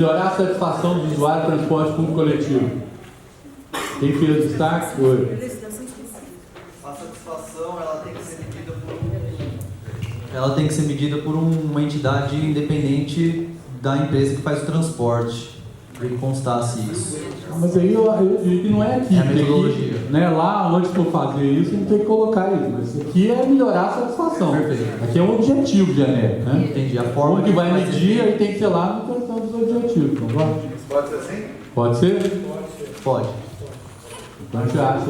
Melhorar a satisfação do usuário do transporte público coletivo. Quem fez o destaque foi? A satisfação ela tem que ser medida por uma entidade independente da empresa que faz o transporte. Tem que constasse isso. Mas aí eu digo que não é aqui. É a metodologia. Aqui, né, lá onde for fazer isso, não tem que colocar isso. Mas aqui é melhorar a satisfação. Perfeito. Aqui é um objetivo genérico, né? Entendi. A forma que vai medir, aí tem que ser lá no questão dos objetivos. Então, Pode ser assim? pode ser? Pode. Então, a gente acha.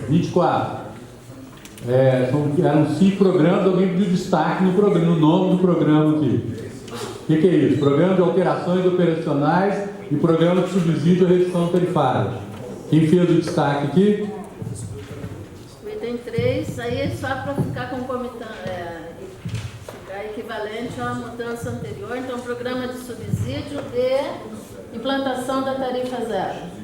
24. Eram 5 programas, alguém pediu destaque no nome do programa aqui. O que é isso? Programa de alterações operacionais e programa de subsídio à redução tarifária. Quem fez o destaque aqui? O item 3, aí é só para ficar concomitante, ficar equivalente à mudança anterior. Então, programa de subsídio de implantação da tarifa zero.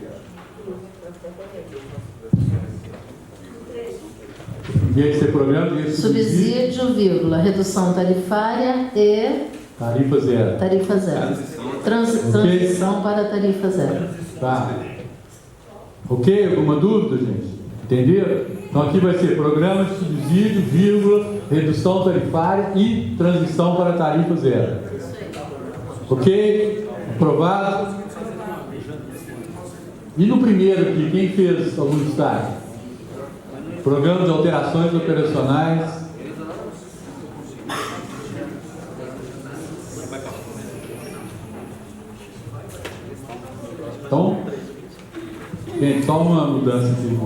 Devia ser programa de Subsídio, vírgula, redução tarifária e tarifa zero. tarifa zero. Transição para tarifa zero. Tá. Ok? Alguma dúvida, gente? Entenderam? Então aqui vai ser programa de subsídio, vírgula, redução tarifária e transição para tarifa zero. Ok? Aprovado? E no primeiro aqui, quem fez algum destaque? Programa de alterações operacionais. Então, gente, só uma mudança aqui.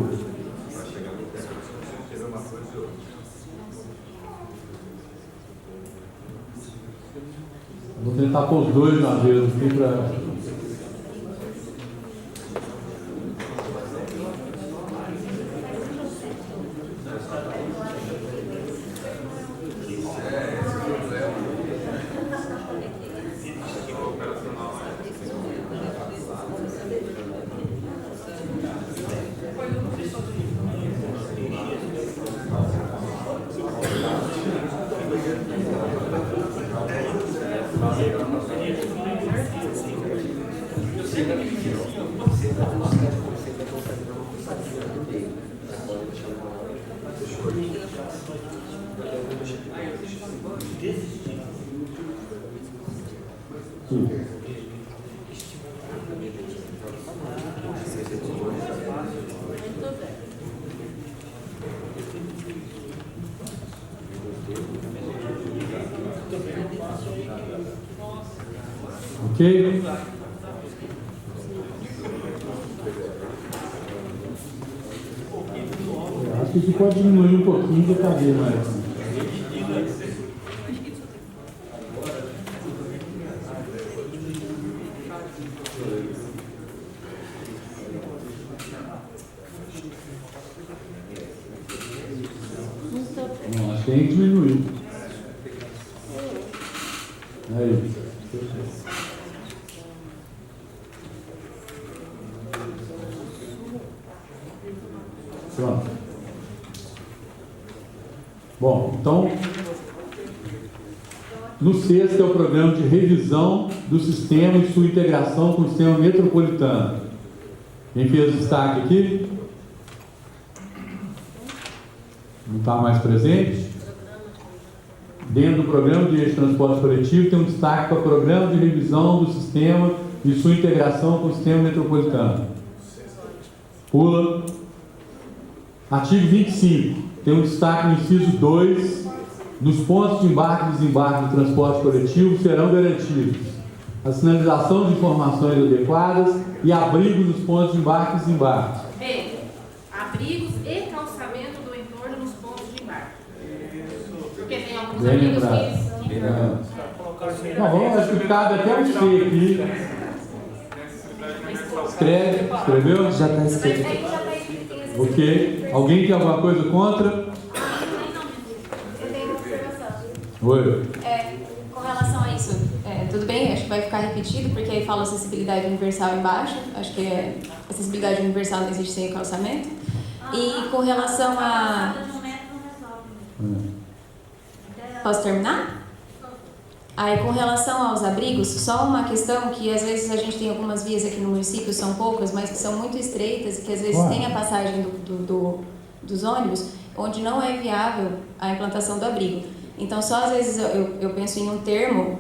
Vou tentar pôr os dois na vez aqui para. Ok? Acho que aqui pode diminuir um pouquinho para caber mais. Não, acho que tem que diminuir. Aí. Pronto. Bom, então, no sexto é o programa de revisão do sistema e sua integração com o sistema metropolitano. Quem fez destaque aqui? Não está mais presente? Dentro do programa de transporte coletivo tem um destaque para o programa de revisão do sistema e sua integração com o sistema metropolitano. Pula. Artigo 25. Tem um destaque no inciso 2. Nos pontos de embarque e desembarque do transporte coletivo serão garantidos a sinalização de informações adequadas e abrigo nos pontos de embarque e desembarque. Abrigos e calçamento do entorno nos pontos de embarque. Porque tem alguns Bem amigos lembrado. que... Não, vamos explicar até o C aqui. Escreveu? Já está escrito. Ok. Alguém tem alguma coisa contra? Eu tenho uma observação. Oi. Com relação a isso, tudo bem, acho que vai ficar repetido, porque aí fala acessibilidade universal embaixo, acho que acessibilidade universal não existe sem calçamento. E com relação a... Posso terminar? Aí, com relação aos abrigos, só uma questão que às vezes a gente tem algumas vias aqui no município, são poucas, mas que são muito estreitas e que às vezes tem a passagem dos ônibus, onde não é viável a implantação do abrigo. Então, só às vezes eu penso em um termo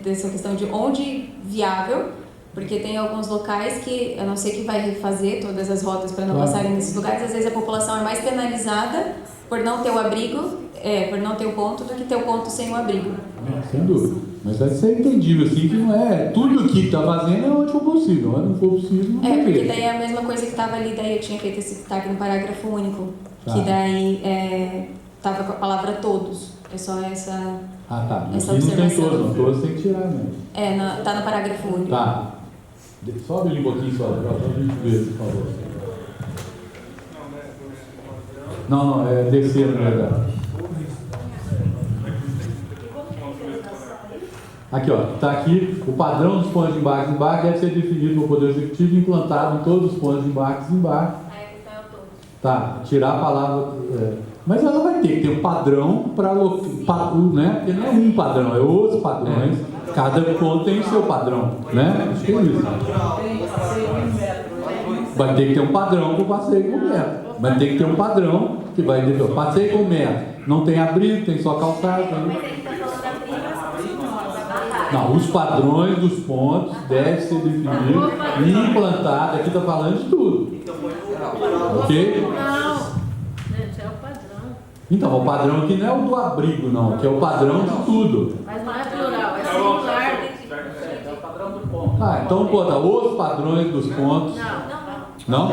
dessa questão de onde viável, porque tem alguns locais que, a não ser que vai refazer todas as rotas para não passarem nesses lugares, às vezes a população é mais penalizada por não ter o abrigo, por não ter o ponto, do que ter o ponto sem o abrigo. Sem dúvida. Mas deve ser entendível, assim, que não é... Tudo aqui que está fazendo é onde for possível. Onde não for possível, não tem porque jeito. daí é a mesma coisa que estava ali, daí eu tinha feito esse destaque no parágrafo único, que daí estava com a palavra todos. É só essa... Ah, tá. Essa Aqui não tem observação. todos, não. Todos tem que tirar mesmo. Tá no parágrafo único. Tá. Sobe ali um pouquinho só a gente ver, por favor. Não, é descer, na verdade. Aqui, ó, está aqui o padrão dos pontos de embarque e desembarque deve ser definido pelo Poder Executivo e implantado em todos os pontos de embarque e desembarque. Tá, tirar a palavra. Mas ela vai ter que ter um padrão para, né? Porque não é um padrão, é outros padrões. Cada ponto tem o seu padrão, né? Acho que é isso. Vai ter que ter um padrão para o passeio com metro. Vai ter que ter um padrão que vai dizer, passeio com metro. Não tem abrigo, tem só calçado. Não, os padrões dos pontos devem ser definidos e implantados. Aqui está falando de tudo. Ok? Não, gente, é o padrão. Então, o padrão aqui não é o do abrigo, não. Aqui é o padrão de tudo. Mas não é plural, é singular. É o padrão do ponto. Ah, então bota os padrões dos pontos. Não?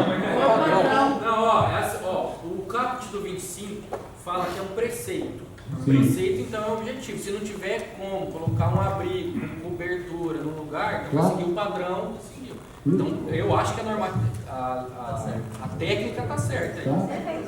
O caput do 25 fala que é um preceito. Sim. Preceito, então, é o objetivo. Se não tiver como colocar um abrigo, cobertura no lugar, então vai seguir o padrão. Então, eu acho que a técnica está certa.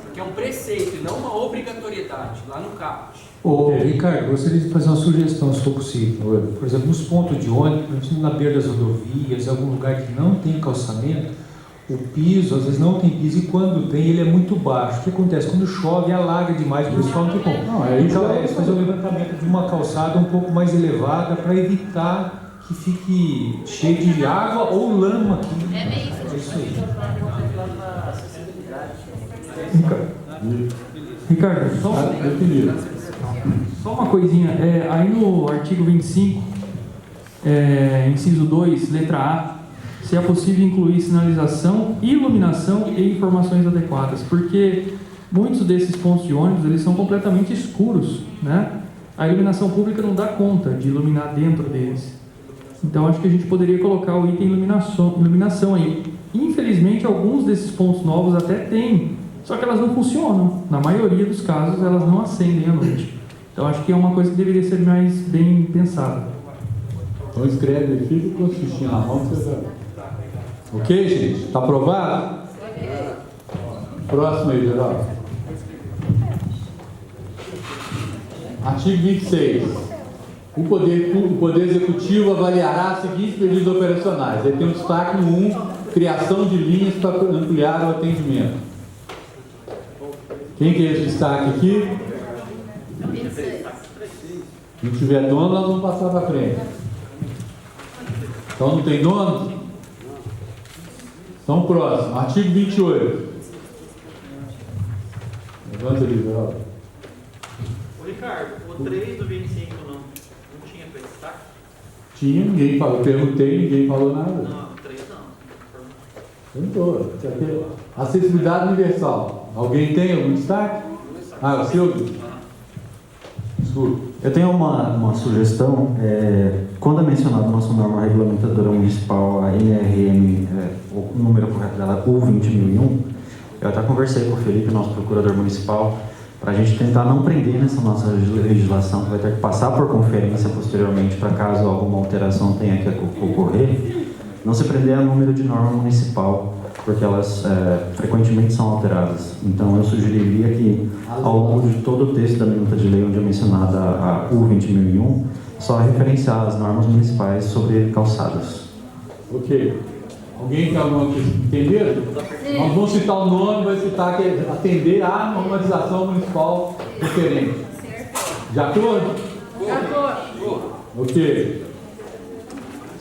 Porque é um preceito e não uma obrigatoriedade lá no caput. Ô, Ricardo, gostaria de fazer uma sugestão, se for possível. Por exemplo, nos pontos de ônibus, na beira das rodovias, em algum lugar que não tem calçamento, o piso, às vezes não tem piso, e quando tem, ele é muito baixo. O que acontece? Quando chove, alaga demais, o pessoal não tem como. Então, é fazer o levantamento de uma calçada um pouco mais elevada para evitar que fique cheio de água ou lama aqui. É isso aí. Ricardo, só uma coisinha. Aí no artigo 25, inciso 2, letra A, se é possível incluir sinalização, iluminação e informações adequadas, porque muitos desses pontos de ônibus eles são completamente escuros, né? A iluminação pública não dá conta de iluminar dentro deles. Então acho que a gente poderia colocar o item iluminação aí. Infelizmente alguns desses pontos novos até tem, só que elas não funcionam. Na maioria dos casos elas não acendem à noite. Então acho que é uma coisa que deveria ser mais bem pensada. Então escreve aí, fica com o fichinho na mão que você vai. Ok, gente? Está aprovado? Próximo aí, Geraldo. Artigo 26. O Poder Executivo avaliará as seguintes medidas operacionais. Aí tem um destaque no 1, criação de linhas para ampliar o atendimento. Quem quer esse destaque aqui? 26. Se não tiver dono, nós vamos passar para frente. Então não tem dono? Então próximo, artigo 28. Levanta ali, Geraldo. Ô Ricardo, o 3 do 25 não tinha para destaque? Tinha, ninguém falou. Perguntei, ninguém falou nada. Não, o 3 não. Perguntou. Acessibilidade universal. Alguém tem algum destaque? O Silvio? Desculpa. Eu tenho uma sugestão. Quando é mencionado a nossa norma regulamentadora municipal, a NRM, o número correto dela é U20.001, eu até conversei com o Felipe, nosso procurador municipal, para a gente tentar não prender nessa nossa legislação, que vai ter que passar por conferência posteriormente, para caso alguma alteração tenha que ocorrer, não se prender a número de norma municipal, porque elas frequentemente são alteradas. Então eu sugeriria que, ao longo de todo o texto da minuta de lei onde é mencionada a U20.001, só referenciar as normas municipais sobre calçadas. Ok. Alguém quer alguma coisa? Entenderam? Nós vamos citar o nome, vai citar que é atender à normalização municipal diferente. De acordo? Fechou? Ok.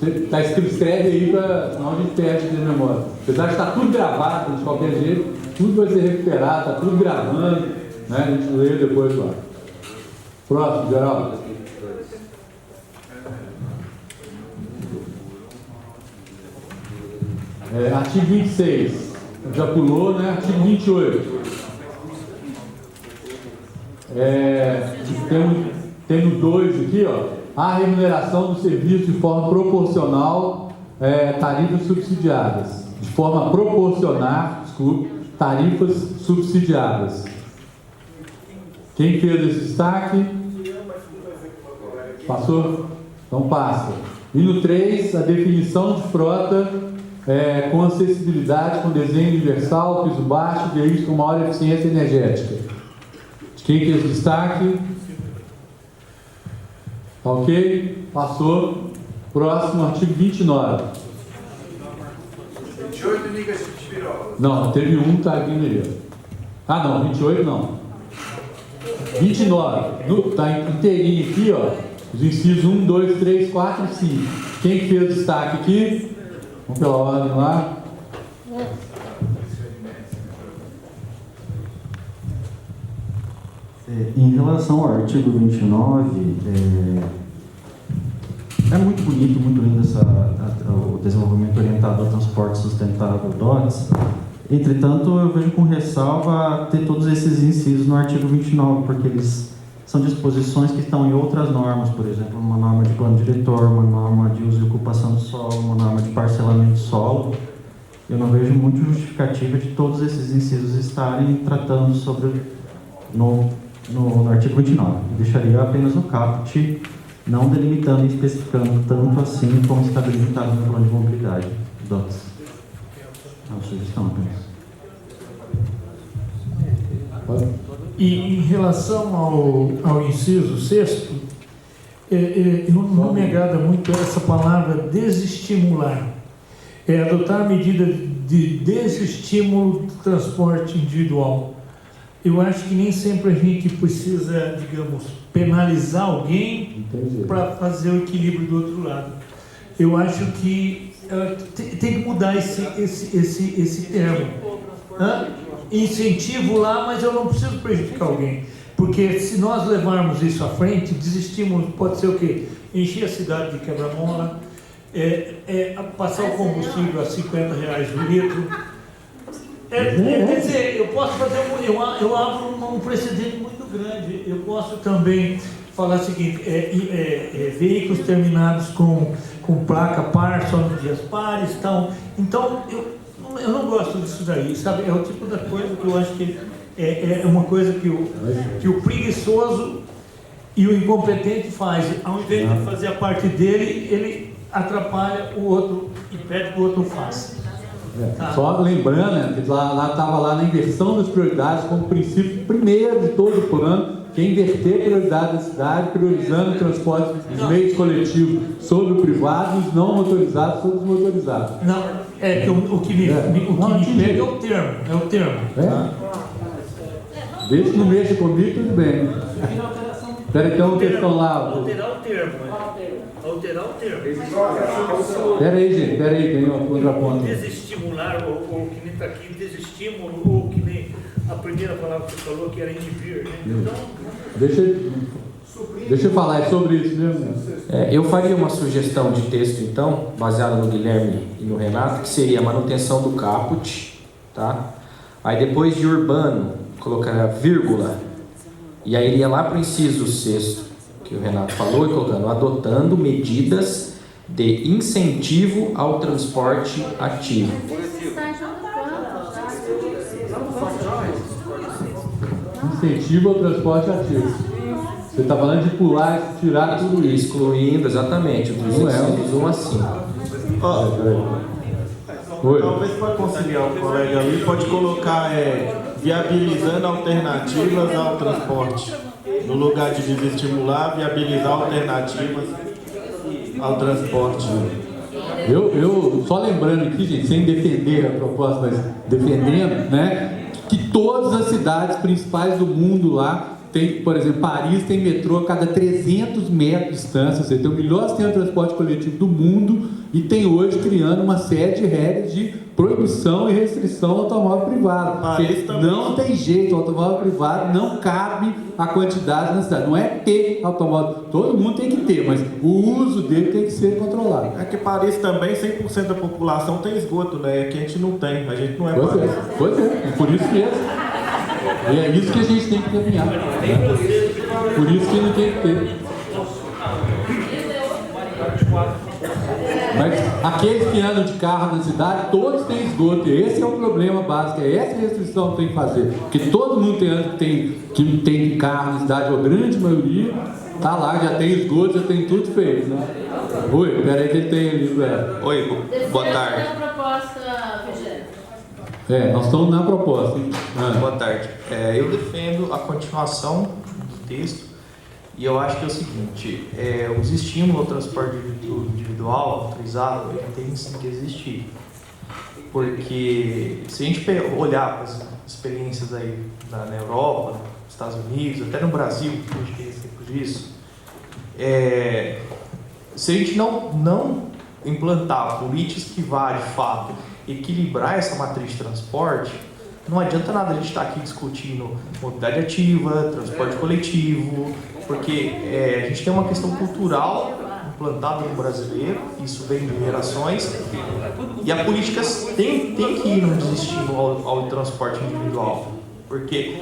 Está escrito, escreve aí, senão a gente perde de memória. Apesar de estar tudo gravado, de qualquer jeito, tudo vai ser recuperado, está tudo gravando, né? A gente lê depois lá. Próximo, Geraldo. Artigo 26. Já pulou, né? Artigo 28. Temos dois aqui, ó. A remuneração do serviço de forma proporcional, tarifas subsidiadas. De forma proporcional, tarifas subsidiadas. Quem fez esse destaque? Passou? Então passa. E no 3, a definição de frota com acessibilidade, com desenho universal, piso baixo, veículos com maior eficiência energética. Quem fez destaque? Ok? Passou. Próximo, artigo 29. 28 ligas de piroca. Não, teve um que está aqui nele. Ah, não, 28 não. 29. Está inteirinho aqui, ó. Os incisos 1, 2, 3, 4 e 5. Quem fez destaque aqui? Vamos pela ordem lá. Em relação ao artigo 29, é muito bonito, muito lindo o desenvolvimento orientado ao transporte sustentável DOTS. Entretanto, eu vejo com ressalva ter todos esses incisos no artigo 29, porque eles são disposições que estão em outras normas, por exemplo, uma norma de plano diretor, uma norma de uso e ocupação do solo, uma norma de parcelamento do solo. Eu não vejo muito justificativa de todos esses incisos estarem tratando sobre no artigo 29. Eu deixaria apenas no caput, não delimitando e especificando tanto assim como está delimitado no plano de mobilidade DOTS. É uma sugestão apenas. E em relação ao inciso 6º, não me agrada muito essa palavra desestimular. Adotar medida de desestímulo do transporte individual. Eu acho que nem sempre a gente precisa, digamos, penalizar alguém para fazer o equilíbrio do outro lado. Eu acho que tem que mudar esse termo. Incentivo lá, mas eu não preciso prejudicar alguém. Porque se nós levarmos isso à frente, desestímulo pode ser o quê? Encher a cidade de quebra-mola, passar o combustível a R$50 o litro. Quer dizer, eu posso fazer eu abro um precedente muito grande. Eu posso também falar o seguinte, veículos terminados com placa par, só nos dias pares, tal. Então, eu não gosto disso daí, sabe? É o tipo da coisa que eu acho que é uma coisa que o preguiçoso e o incompetente faz. Ao invés de fazer a parte dele, ele atrapalha o outro, impede que o outro faça. Só lembrando, né, que lá estava lá na inversão das prioridades como princípio primeiro de todo o plano, que é inverter a prioridade da cidade, priorizando o transporte dos meios coletivos sobre o privado e os não motorizados sobre os motorizados. Não, o que me pega é o termo. Tá? Desde que não mexa comigo, tudo bem. Espera que tem uma questão lá. Alterar o termo. Alterar o termo. Espera aí, gente, tem uma contraponto. Desestimular, ou que nem está aqui, desestímulo, ou que nem a primeira palavra que você falou, que era inibir, né? Então, deixa eu falar, é sobre isso mesmo. Eu faria uma sugestão de texto, então, baseada no Guilherme e no Renato, que seria a manutenção do caput, tá? Aí depois de urbano, colocaria vírgula, e aí iria lá para o inciso 6º, que o Renato falou, e colocando, adotando medidas de incentivo ao transporte ativo. Incentivo ao transporte ativo. Você está falando de pular, tirar tudo isso. Excluindo, exatamente, dos incisos 1 a 5. Talvez para conciliar o colega ali, pode colocar viabilizando alternativas ao transporte. No lugar de desestimular, viabilizar alternativas ao transporte. Eu só lembrando aqui, gente, sem defender a proposta, mas defendendo, né, que todas as cidades principais do mundo lá tem, por exemplo, Paris tem metrô a cada 300 metros de distância, você tem o melhor sistema de transporte coletivo do mundo e tem hoje criando uma série de regras de proibição e restrição ao automóvel privado. Não tem jeito, o automóvel privado não cabe a quantidade na cidade. Não é ter automóvel, todo mundo tem que ter, mas o uso dele tem que ser controlado. É que Paris também, 100% da população tem esgoto, né? Aqui a gente não tem, a gente não é Paris. Pois é, por isso mesmo. E é isso que a gente tem que caminhar. Né? Por isso que não tem que ter. Mas aqueles que andam de carro na cidade, todos têm esgoto. E esse é o problema básico, é essa restrição que tem que fazer. Porque todo mundo que tem carro na cidade, a grande maioria, tá lá, já tem esgoto, já tem tudo feito, né? Oi, peraí que ele tem ali, velho. Oi, boa tarde. Defesa da proposta, Vigério. Nós estamos na proposta, hein? Boa tarde. Eu defendo a continuação do texto e eu acho que é o seguinte, os estímulos ao transporte individual autorizado, ele tem sim que existir. Porque se a gente olhar para as experiências aí na Europa, nos Estados Unidos, até no Brasil, que a gente tem exemplo disso, se a gente não implantar políticas que vá, de fato, equilibrar essa matriz de transporte, não adianta nada a gente estar aqui discutindo mobilidade ativa, transporte coletivo, porque a gente tem uma questão cultural implantada no brasileiro, isso vem de gerações, e a política tem que ir no desestímulo ao transporte individual, porque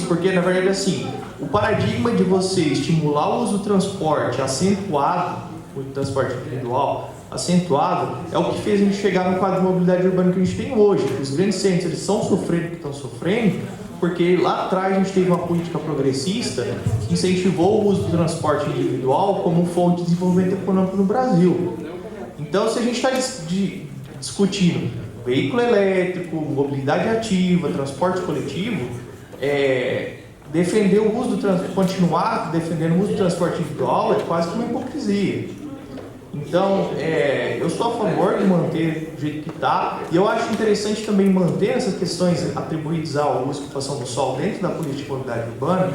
porque na verdade assim, o paradigma de você estimular o uso do transporte acentuado, o transporte individual acentuado, é o que fez a gente chegar no quadro de mobilidade urbana que a gente tem hoje. Os grandes centros eles estão sofrendo o que estão sofrendo, porque lá atrás a gente teve uma política progressista que incentivou o uso do transporte individual como fonte de desenvolvimento econômico no Brasil. Então, se a gente está discutindo veículo elétrico, mobilidade ativa, transporte coletivo, defender o uso do continuar defendendo o uso do transporte individual é quase que uma hipocrisia. Então, eu sou a favor de manter do jeito que está, e eu acho interessante também manter essas questões atribuídas ao uso e ocupação do solo dentro da política de mobilidade urbana,